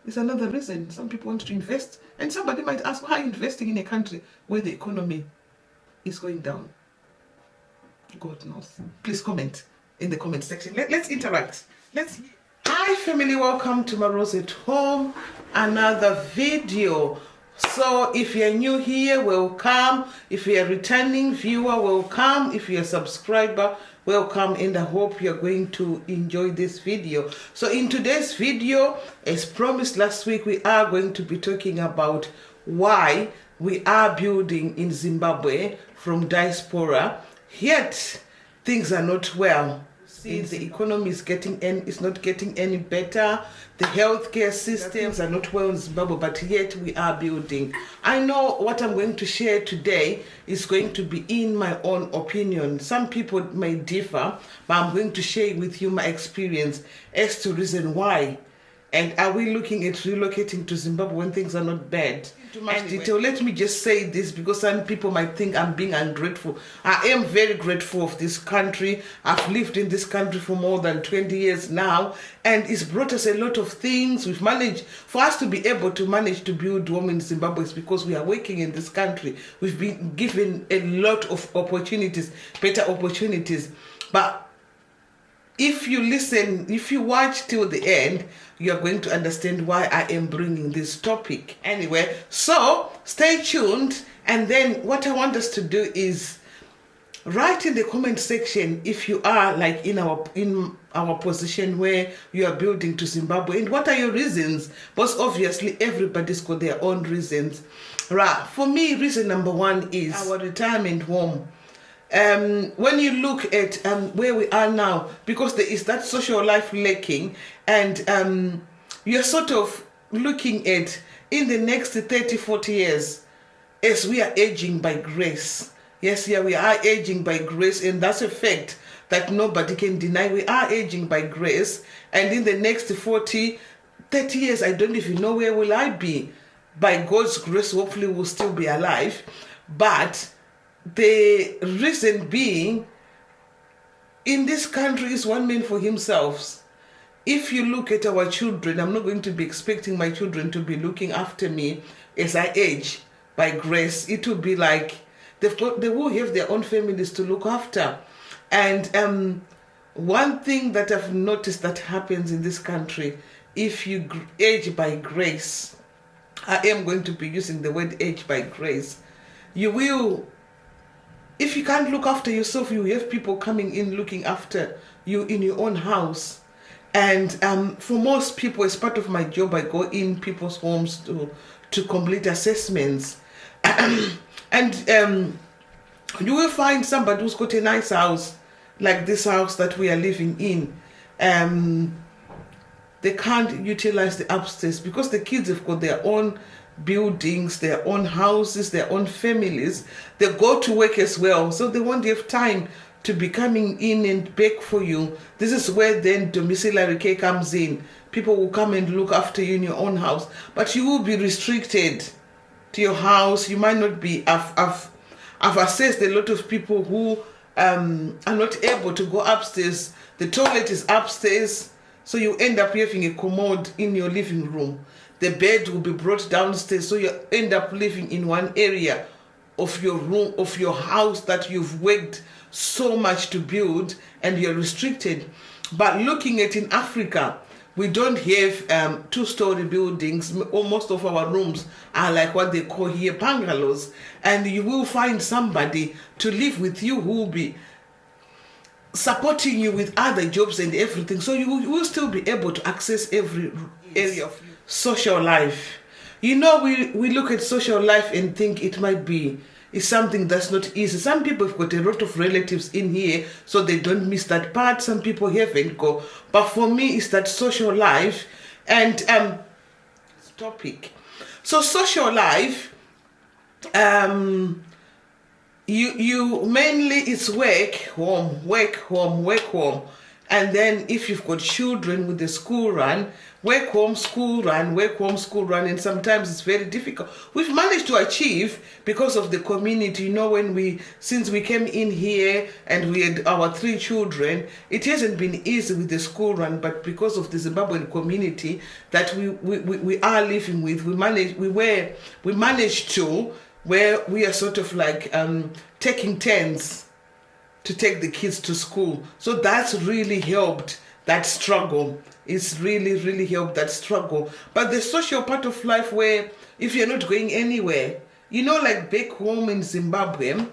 is another reason. Some people want to invest, and somebody might ask, why are you investing in a country where the economy is going down? God knows. Please comment in the comment section. Let's interact. Hi family, welcome to my Rose at Home, another video. So if you're new here, welcome. If you're a returning viewer, welcome. If you're a subscriber, welcome, and I hope you're going to enjoy this video. So in today's video, as promised last week, we are going to be talking about why we are building in Zimbabwe from Diaspora, yet things are not well. See, the economy is not getting any better. The healthcare systems are not well in Zimbabwe, but yet we are building. I know what I'm going to share today is going to be in my own opinion. Some people may differ, but I'm going to share with you my experience as to reason why. And are we looking at relocating to Zimbabwe when things are not bad? Too much detail. Let me just say this because some people might think I'm being ungrateful. I am very grateful of this country. I've lived in this country for more than 20 years now, and it's brought us a lot of things. We've managed, for us to be able to manage to build home in Zimbabwe is because we are working in this country. We've been given a lot of opportunities, better opportunities. But if you listen, if you watch till the end, you are going to understand why I am bringing this topic. Anyway, so stay tuned. And then what I want us to do is write in the comment section if you are like in our position where you are building to Zimbabwe, and what are your reasons? Because obviously everybody's got their own reasons. Right. For me, reason number one is our retirement home. When you look at where we are now, because there is that social life lacking, and you're sort of looking at in the next 30, 40 years, as we are aging by grace. Yes, yeah, we are aging by grace, and that's a fact that nobody can deny. We are aging by grace, and in the next 40, 30 years, I don't even know where will I be. By God's grace, hopefully we'll still be alive, but the reason being, in this country is one man for himself. If you look at our children, I'm not going to be expecting my children to be looking after me as I age by grace. It will be like they will have their own families to look after. And one thing that I've noticed that happens in this country, if you age by grace, I am going to be using the word age by grace, you will, if you can't look after yourself, you have people coming in looking after you in your own house. And for most people, as part of my job, I go in people's homes to complete assessments. And you will find somebody who's got a nice house, like this house that we are living in. They can't utilize the upstairs because the kids have got their own buildings, their own houses, their own families. They go to work as well, so they won't have time to be coming in and beg for you. This is where then domiciliary care comes in. People will come and look after you in your own house, but you will be restricted to your house. You might not be. I've assessed a lot of people who are not able to go upstairs. The toilet is upstairs, so you end up having a commode in your living room. The bed will be brought downstairs, so you end up living in one area of your room, of your house that you've worked so much to build, and you're restricted. But looking at in Africa, we don't have two-story buildings. Most of our rooms are like what they call here bungalows, and you will find somebody to live with you who will be supporting you with other jobs and everything, so you will still be able to access every area of social life. You know, we look at social life and think it might be it's something that's not easy. Some people have got a lot of relatives in here, so they don't miss that part. Some people haven't got. But for me, it's that social life and topic. So social life, you mainly it's work, home, work, home, work, home. And then if you've got children with the school run, work home school run, work home school run, and sometimes it's very difficult. We've managed to achieve because of the community. You know, since we came in here and we had our 3 children, it hasn't been easy with the school run, but because of the Zimbabwean community that we are living with, we managed to, where we are sort of like taking turns to take the kids to school. So that's really helped that struggle. It's really helped that struggle. But the social part of life, where if you're not going anywhere, you know, like back home in Zimbabwe,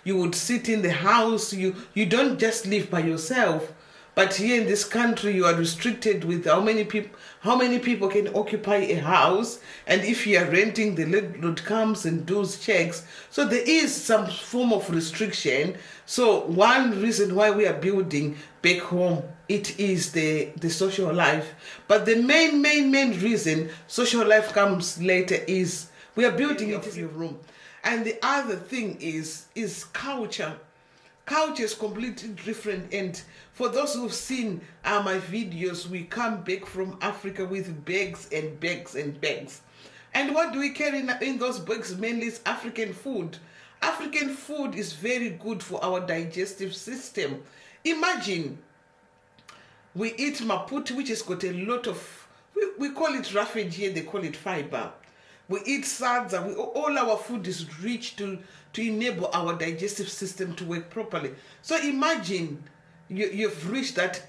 you would sit in the house, you don't just live by yourself. But here in this country, you are restricted with how many people can occupy a house. And if you are renting, the landlord comes and does checks. So there is some form of restriction. So one reason why we are building back home, it is the social life. But the main reason social life comes later is we are building it in your room. And the other thing is culture. Culture is completely different, and for those who've seen my videos, we come back from Africa with bags and bags and bags. And what do we carry in those bags? Mainly is African food. African food is very good for our digestive system. Imagine we eat maputi, which has got a lot of, we call it roughage here, they call it fiber. We eat sadza, all our food is rich to enable our digestive system to work properly. So imagine you've reached that,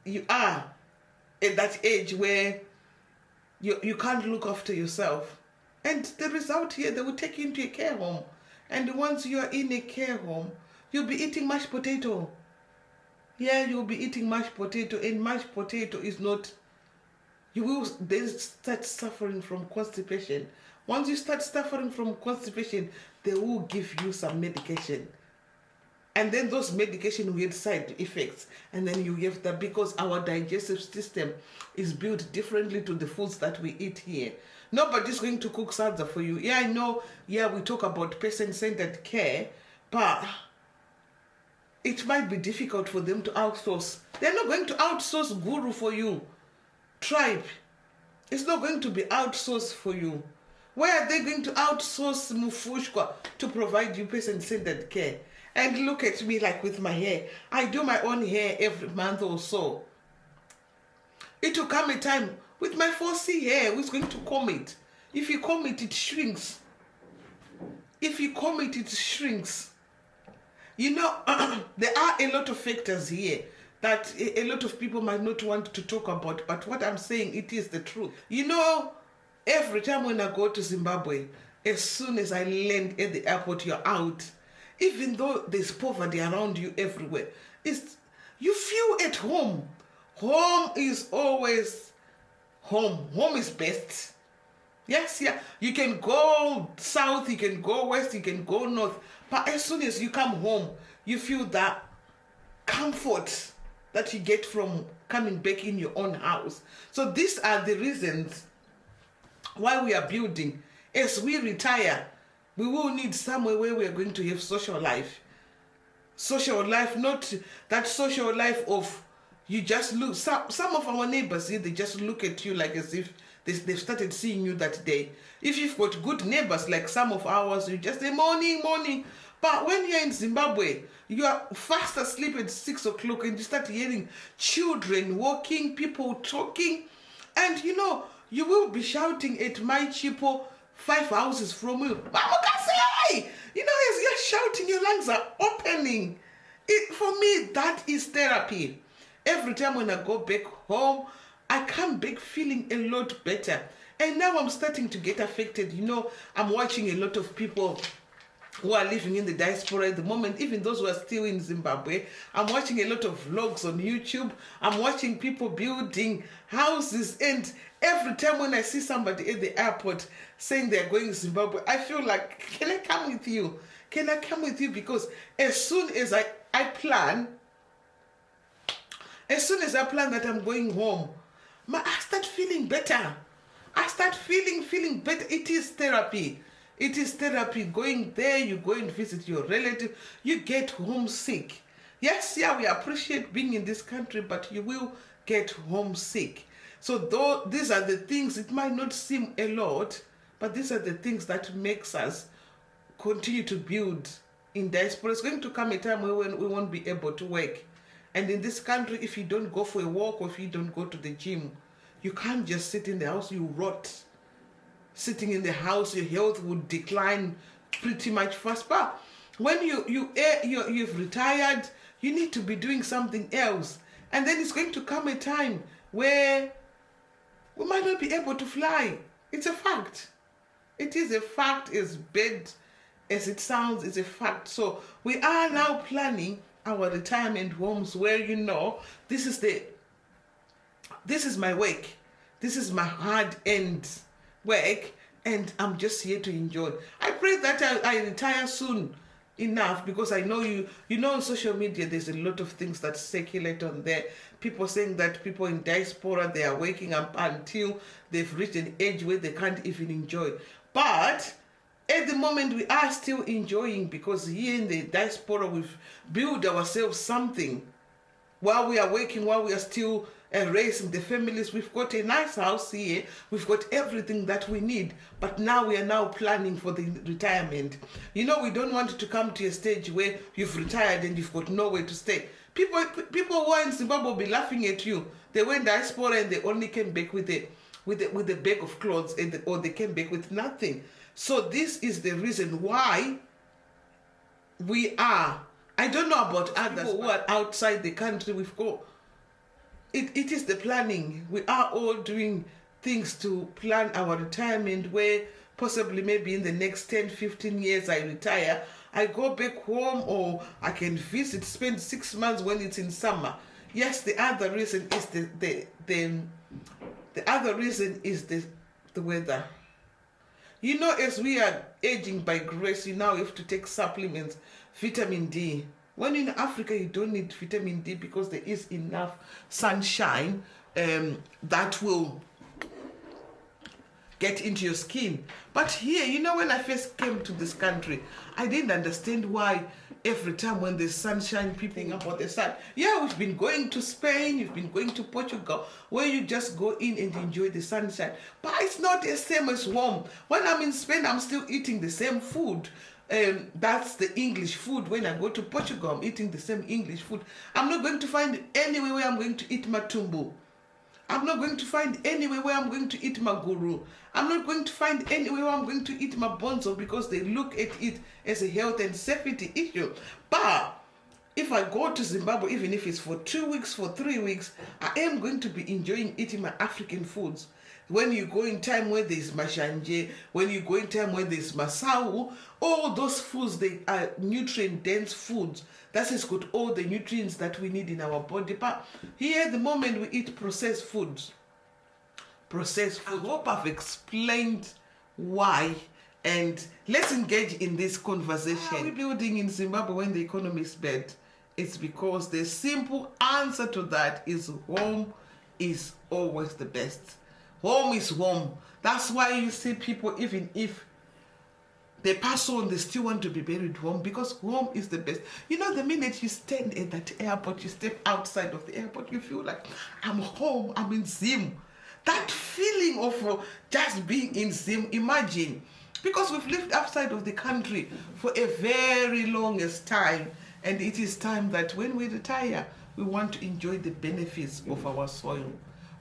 you are at that age where you can't look after yourself. And the result here, they will take you into a care home. And once you are in a care home, you'll be eating mashed potato. Yeah, you'll be eating mashed potato, and mashed potato is not, you will then start suffering from constipation. Once you start suffering from constipation, they will give you some medication. And then those medication will have side effects. And then you have that, because our digestive system is built differently to the foods that we eat here. Nobody's going to cook salsa for you. Yeah, I know, yeah, we talk about person-centered care, but it might be difficult for them to outsource. They're not going to outsource guru for you. Tribe, it's not going to be outsourced for you. Where are they going to outsource Mufushkwa to provide you person-centered care? And look at me, like with my hair. I do my own hair every month or so. It will come a time with my 4C hair, who's going to comb it? If you comb it, it shrinks. If you comb it, it shrinks. You know, there are a lot of factors here that a lot of people might not want to talk about, but what I'm saying, it is the truth. You know, every time when I go to Zimbabwe, as soon as I land at the airport, you're out. Even though there's poverty around you everywhere, you feel at home. Home is always home. Home is best. Yes, yeah. You can go south, you can go west, you can go north, but as soon as you come home, you feel that comfort that you get from coming back in your own house. So these are the reasons why we are building. As we retire, we will need somewhere where we are going to have social life. Social life, not that social life of you just look. Some of our neighbors here, they just look at you like as if they've started seeing you that day. If you've got good neighbors like some of ours, you just say morning, morning. But when you're in Zimbabwe, you are fast asleep at 6 o'clock and you start hearing children walking, people talking. And you know, you will be shouting at my chipo 5 houses from you. Mama Kasi! You know, as you're shouting, your lungs are opening. For me, that is therapy. Every time when I go back home, I come back feeling a lot better. And now I'm starting to get affected. You know, I'm watching a lot of people who are living in the diaspora at the moment, even those who are still in Zimbabwe. I'm watching a lot of vlogs on YouTube. I'm watching people building houses. And every time when I see somebody at the airport saying they're going to Zimbabwe, I feel like, can I come with you? Can I come with you? Because as soon as I plan that I'm going home, I start feeling better. I start feeling better. It is therapy. It is therapy. Going there, you go and visit your relative, you get homesick. Yes, yeah, we appreciate being in this country, but you will get homesick. So though these are the things, it might not seem a lot, but these are the things that makes us continue to build in diaspora. It's going to come a time when we won't be able to work. And in this country, if you don't go for a walk or if you don't go to the gym, you can't just sit in the house, you rot. Sitting in the house, your health would decline pretty much fast. But when you've retired, you need to be doing something else. And then it's going to come a time where we might not be able to fly. It's a fact. It is a fact, as bad as it sounds, it's a fact. So we are now planning our retirement homes where, you know, this is my work. This is my hard-earned work, and I'm just here to enjoy. I pray that I retire soon enough, because I know you know on social media there's a lot of things that circulate on there. People saying that people in diaspora, they are waking up until they've reached an age where they can't even enjoy. But at the moment we are still enjoying, because here in the diaspora we've built ourselves something. While we are working, while we are still raising the families, we've got a nice house here, we've got everything that we need, but now we are now planning for the retirement. You know, we don't want to come to a stage where you've retired and you've got nowhere to stay. People who are in Zimbabwe will be laughing at you. They went diaspora and they only came back with a bag of clothes, or they came back with nothing. So this is the reason why we are, I don't know about others who are outside the country, we've got, it is the planning. We are all doing things to plan our retirement, where possibly maybe in the next 10, 15 years I retire, I go back home, or I can visit, spend 6 months when it's in summer. Yes, the other reason is the other reason is the weather. You know, as we are aging by grace, you now have to take supplements, vitamin D. When in Africa, you don't need vitamin D because there is enough sunshine that will get into your skin. But here, you know, when I first came to this country, I didn't understand why every time when there's sunshine, people think about the sun. Yeah, we've been going to Spain, you've been going to Portugal, where you just go in and enjoy the sunshine. But it's not the same as home. When I'm in Spain, I'm still eating the same food. That's the English food. When I go to Portugal, I'm eating the same English food. I'm not going to find anywhere where I'm going to eat matumbo. I'm not going to find anywhere where I'm going to eat maguru. I'm not going to find anywhere where I'm going to eat mabonzo, because they look at it as a health and safety issue. But if I go to Zimbabwe, even if it's for 2 weeks, for 3 weeks, I am going to be enjoying eating my African foods. When you go in time where there's mashanje, when you go in time where there's masau, all those foods, they are nutrient-dense foods. That has got all the nutrients that we need in our body. But here at the moment, we eat processed foods. Processed food. I hope I've explained why. And let's engage in this conversation. Why are we building in Zimbabwe when the economy is bad? It's because the simple answer to that is home is always the best. Home is home. That's why you see people, even if they pass on, they still want to be buried home, because home is the best. You know, the minute you stand at that airport, you step outside of the airport, you feel like, I'm home, I'm in Zim. That feeling of just being in Zim, imagine. Because we've lived outside of the country for a very longest time, and it is time that when we retire, we want to enjoy the benefits of our soil.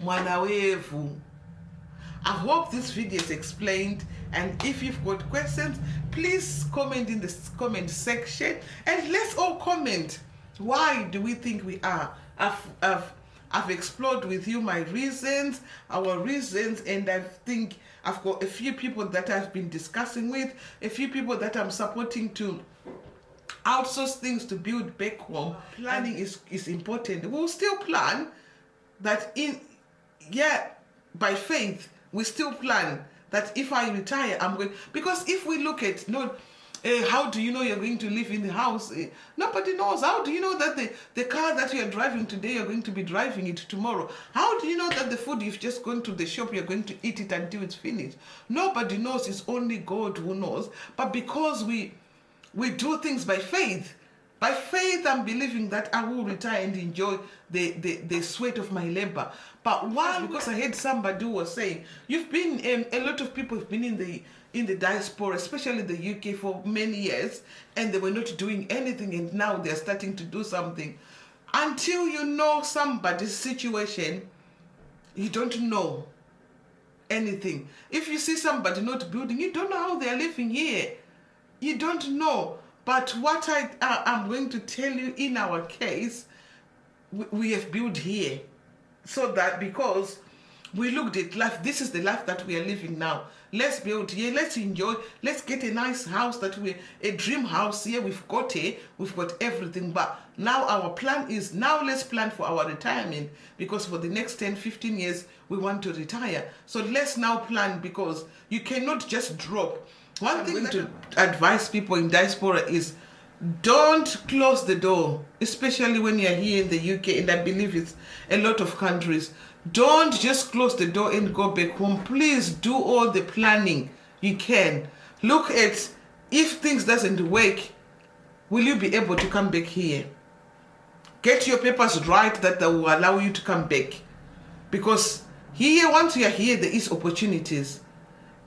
Mwana wevu. I hope this video is explained, and if you've got questions, please comment in the comment section, and let's all comment. Why do we think we are? I've explored with you my reasons, our reasons, and I think I've got a few people that I've been discussing with, a few people that I'm supporting to outsource things to build back home. Planning is important. We'll still plan that by faith. We still plan that if I retire, I'm going, because if we look at, how do you know you're going to live in the house? Nobody knows. How do you know that the car that you're driving today, you're going to be driving it tomorrow? How do you know that the food you've just gone to the shop, you're going to eat it until it's finished? Nobody knows. It's only God who knows. But because we do things by faith, By faith, I'm believing that I will retire and enjoy the sweat of my labor. But why? Because I heard somebody who was saying, you've been, a lot of people have been in the diaspora, especially the UK, for many years, and they were not doing anything, and now they're starting to do something. Until you know somebody's situation, you don't know anything. If you see somebody not building, you don't know how they're living here. You don't know. But what I'm going to tell you, in our case, we have built here. So that because we looked at life, this is the life that we are living now. Let's build here, let's enjoy, let's get a nice house, a dream house here. We've got everything. But now our plan is, now let's plan for our retirement, because for the next 10, 15 years, we want to retire. So let's now plan, because you cannot just drop. One thing to advise people in diaspora is, don't close the door, especially when you're here in the UK, and I believe it's a lot of countries. Don't just close the door and go back home. Please do all the planning you can. Look at, if things doesn't work, will you be able to come back here? Get your papers right that will allow you to come back. Because here, once you are here, there is opportunities.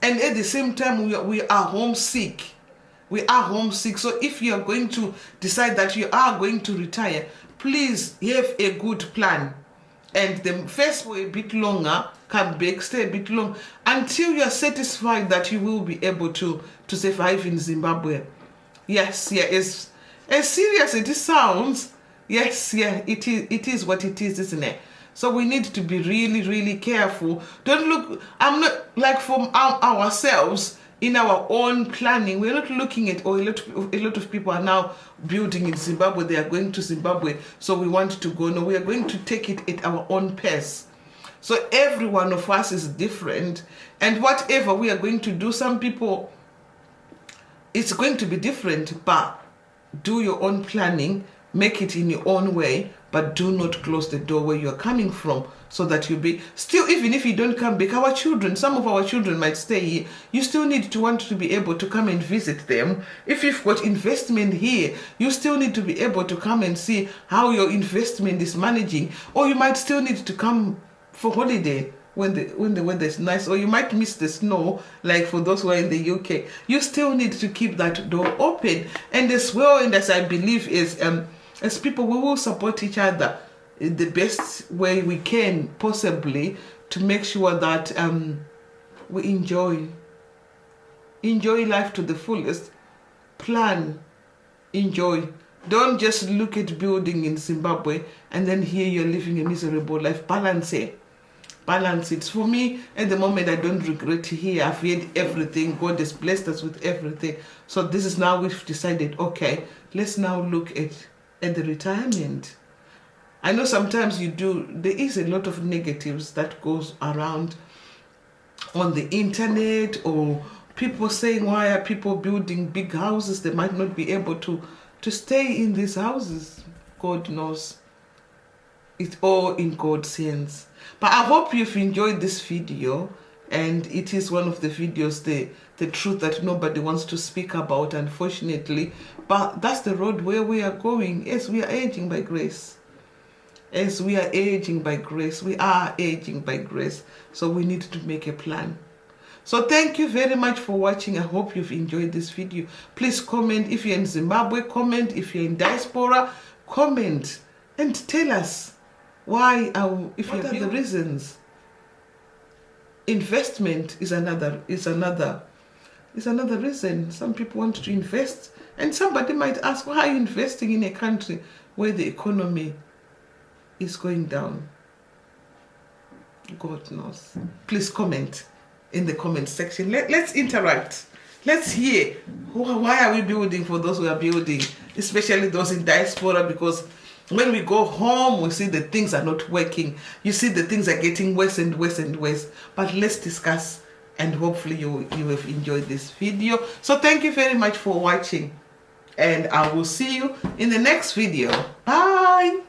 And at the same time, we are homesick. We are homesick. So if you are going to decide that you are going to retire, please have a good plan. And the first for a bit longer, come back, stay a bit long, until you are satisfied that you will be able to survive in Zimbabwe. Yes, yeah, as serious it sounds, yes, yeah, it is what it is, isn't it? So we need to be really, really careful. Don't look, I'm not, like, from ourselves, in our own planning, we're not looking at, a lot of people are now building in Zimbabwe, they are going to Zimbabwe, so we want to go. No, we are going to take it at our own pace. So every one of us is different, and whatever we are going to do, some people, it's going to be different, but do your own planning, make it in your own way, but do not close the door where you're coming from, so that you'll be still, even if you don't come back, our children, some of our children might stay here. You still need to want to be able to come and visit them. If you've got investment here, you still need to be able to come and see how your investment is managing. Or you might still need to come for holiday when the weather is nice, or you might miss the snow, like for those who are in the UK. You still need to keep that door open. And as well, and as I believe is, as people, we will support each other in the best way we can, possibly, to make sure that we enjoy life to the fullest. Plan, enjoy. Don't just look at building in Zimbabwe and then here you're living a miserable life. Balance it. Balance it. For me, at the moment, I don't regret here. I've had everything. God has blessed us with everything. So this is now we've decided, okay, let's now look at the retirement. I know sometimes there is a lot of negatives that goes around on the internet, or people saying, why are people building big houses? They might not be able to stay in these houses. God knows. It's all in God's hands. But I hope you've enjoyed this video, and it is one of the videos, the truth that nobody wants to speak about, unfortunately. But that's the road where we are going. Yes, we are aging by grace. As we are aging by grace, we are aging by grace. So we need to make a plan. So thank you very much for watching. I hope you've enjoyed this video. Please comment if you're in Zimbabwe, comment if you're in diaspora, comment and tell us why, if what are the reasons. Investment is another reason. Some people want to invest, and somebody might ask, why are you investing in a country where the economy is going down? God knows. Please comment in the comment section. Let's interact. Let's hear, why are we building for those who are building, especially those in diaspora, because when we go home, we see that things are not working. You see that things are getting worse and worse and worse. But let's discuss, and hopefully you have enjoyed this video. So thank you very much for watching, and I will see you in the next video. Bye.